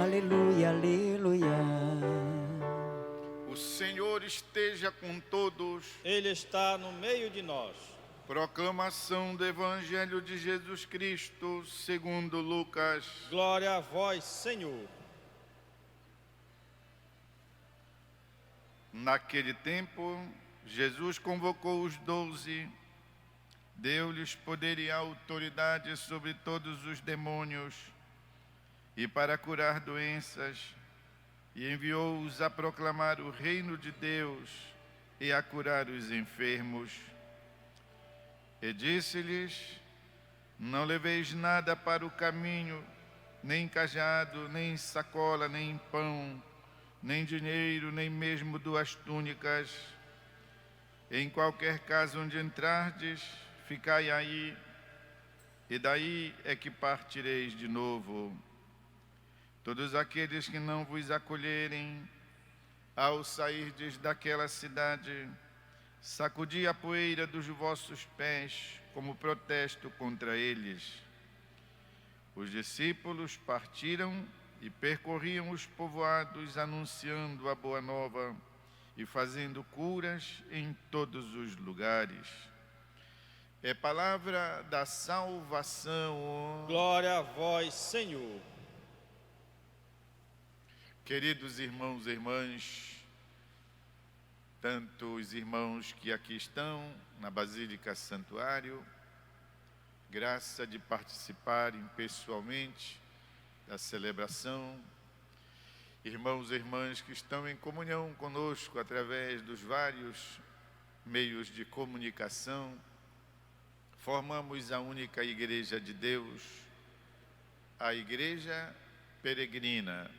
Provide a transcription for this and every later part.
aleluia, aleluia. O Senhor esteja com todos. Ele está no meio de nós. Proclamação do Evangelho de Jesus Cristo, segundo Lucas. Glória a vós, Senhor. Naquele tempo, Jesus convocou os 12, deu-lhes poder e autoridade sobre todos os demônios e para curar doenças, e enviou-os a proclamar o reino de Deus e a curar os enfermos. E disse-lhes: não leveis nada para o caminho, nem cajado, nem sacola, nem pão, nem dinheiro, nem mesmo 2 túnicas. Em qualquer casa onde entrardes, ficai aí, e daí é que partireis de novo. Todos aqueles que não vos acolherem, ao sairdes daquela cidade, sacudi a poeira dos vossos pés, como protesto contra eles. Os discípulos partiram e percorriam os povoados, anunciando a boa nova e fazendo curas em todos os lugares. É palavra da salvação. Glória a vós, Senhor. Queridos irmãos e irmãs, tanto os irmãos que aqui estão na Basílica Santuário, graça de participarem pessoalmente da celebração, irmãos e irmãs que estão em comunhão conosco através dos vários meios de comunicação, formamos a única Igreja de Deus, a Igreja Peregrina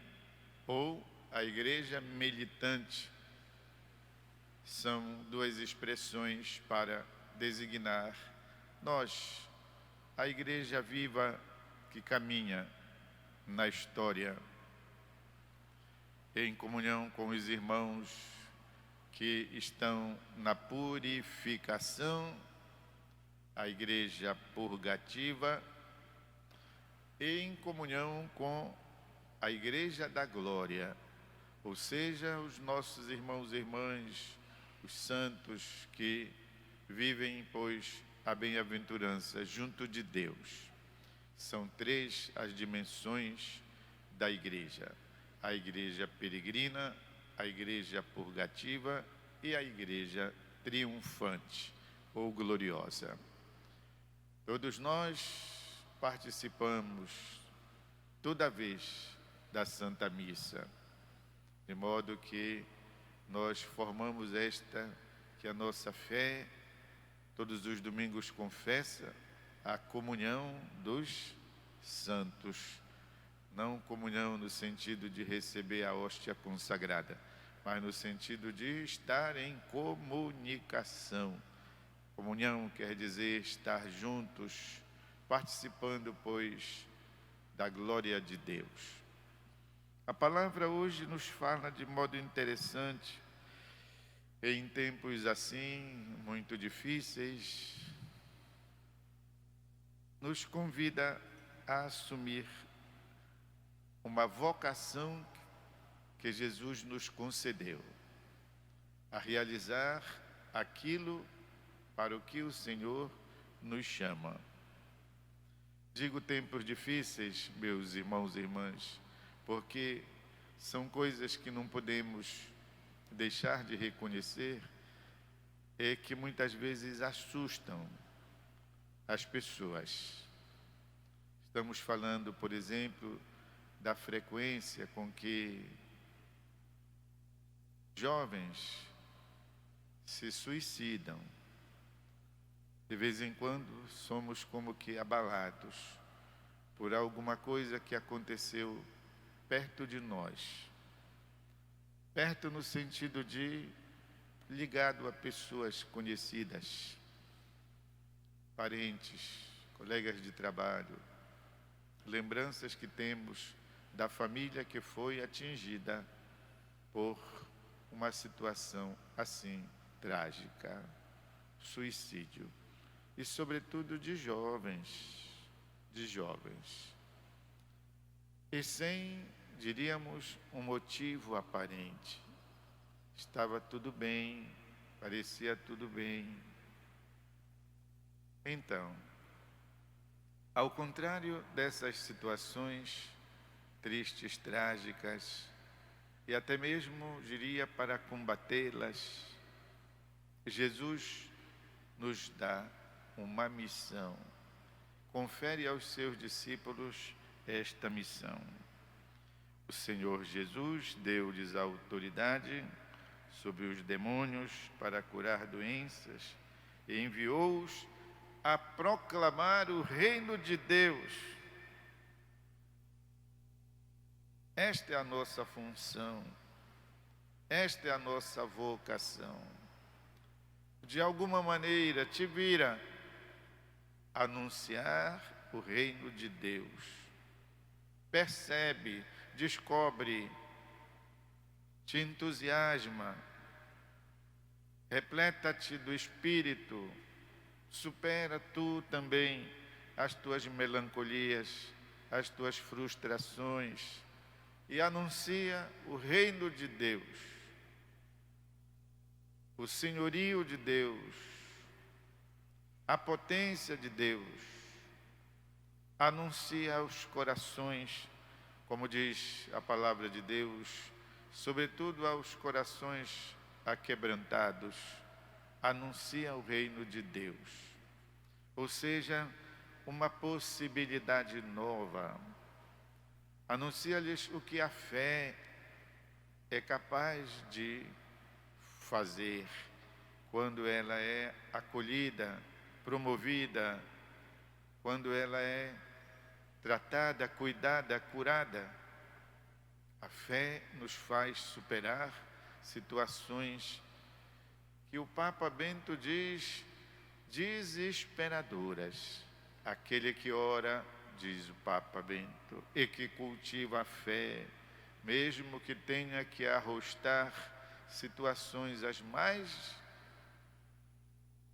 ou a Igreja Militante. São 2 expressões para designar nós, a Igreja viva que caminha na história, em comunhão com os irmãos que estão na purificação, a Igreja purgativa, e em comunhão com a Igreja da Glória, ou seja, os nossos irmãos e irmãs, os santos que vivem, pois, a bem-aventurança junto de Deus. São 3 as dimensões da Igreja: a Igreja peregrina, a Igreja purgativa e a Igreja triunfante ou gloriosa. Todos nós participamos toda vez da Santa Missa, de modo que nós formamos esta, que a nossa fé todos os domingos confessa a comunhão dos santos. Não comunhão no sentido de receber a hóstia consagrada, mas no sentido de estar em comunicação. Comunhão quer dizer estar juntos, participando, pois, da glória de Deus. A palavra hoje nos fala de modo interessante, em tempos assim, muito difíceis, nos convida a assumir uma vocação que Jesus nos concedeu, a realizar aquilo para o que o Senhor nos chama. Digo tempos difíceis, meus irmãos e irmãs, porque são coisas que não podemos deixar de reconhecer, e que muitas vezes assustam as pessoas. Estamos falando, por exemplo, da frequência com que jovens se suicidam. De vez em quando somos como que abalados por alguma coisa que aconteceu perto de nós. Perto no sentido de ligado a pessoas conhecidas, parentes, colegas de trabalho, lembranças que temos da família que foi atingida por uma situação assim trágica, suicídio, e sobretudo de jovens, e sem diríamos, um motivo aparente. Estava tudo bem, parecia tudo bem. Então, ao contrário dessas situações tristes, trágicas, e até mesmo, diria, para combatê-las, Jesus nos dá uma missão. Confere aos seus discípulos esta missão. O Senhor Jesus deu-lhes a autoridade sobre os demônios para curar doenças e enviou-os a proclamar o reino de Deus. Esta é a nossa função, esta é a nossa vocação. De alguma maneira te vira anunciar o reino de Deus. Percebe, descobre, te entusiasma, repleta-te do Espírito, supera tu também as tuas melancolias, as tuas frustrações e anuncia o reino de Deus, o senhorio de Deus, a potência de Deus. Anuncia aos corações, como diz a palavra de Deus, sobretudo aos corações aquebrantados, anuncia o reino de Deus. Ou seja, uma possibilidade nova. Anuncia-lhes o que a fé é capaz de fazer quando ela é acolhida, promovida, quando ela é tratada, cuidada, curada. A fé nos faz superar situações que o Papa Bento diz desesperadoras. Aquele que ora, diz o Papa Bento, e que cultiva a fé, mesmo que tenha que arrostar situações as mais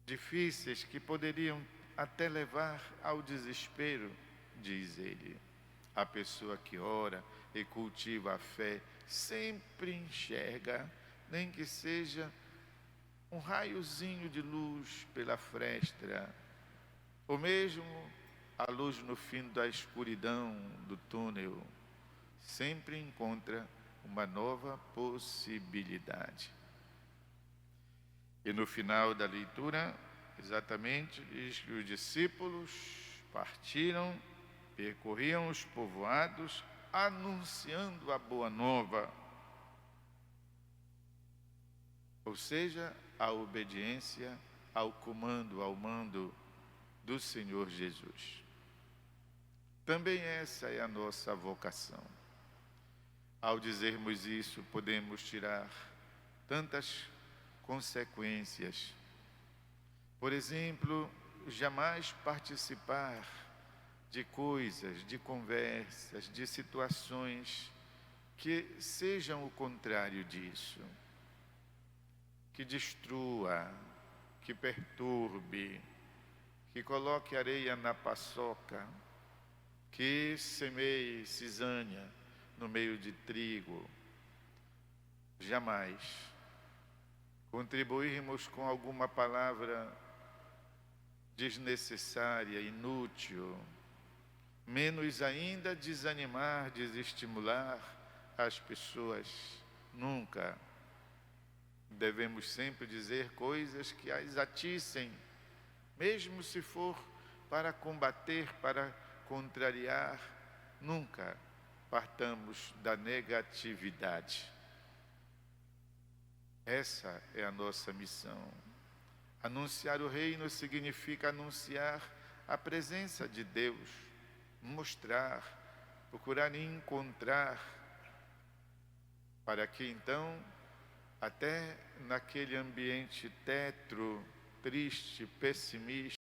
difíceis, que poderiam até levar ao desespero, diz ele. A pessoa que ora e cultiva a fé sempre enxerga, nem que seja um raiozinho de luz pela fresta, ou mesmo a luz no fim da escuridão do túnel, sempre encontra uma nova possibilidade. E no final da leitura, exatamente, diz que os discípulos partiram, percorriam os povoados, anunciando a boa nova. Ou seja, a obediência ao comando, ao mando do Senhor Jesus. Também essa é a nossa vocação. Ao dizermos isso, podemos tirar tantas consequências. Por exemplo, jamais participar de coisas, de conversas, de situações que sejam o contrário disso, que destrua, que perturbe, que coloque areia na paçoca, que semeie cisânia no meio de trigo. Jamais contribuirmos com alguma palavra desnecessária, inútil, menos ainda desanimar, desestimular as pessoas. Nunca. Devemos sempre dizer coisas que as atissem, mesmo se for para combater, para contrariar. Nunca partamos da negatividade. Essa é a nossa missão. Anunciar o reino significa anunciar a presença de Deus, mostrar, procurar encontrar, para que então, até naquele ambiente tétro, triste, pessimista,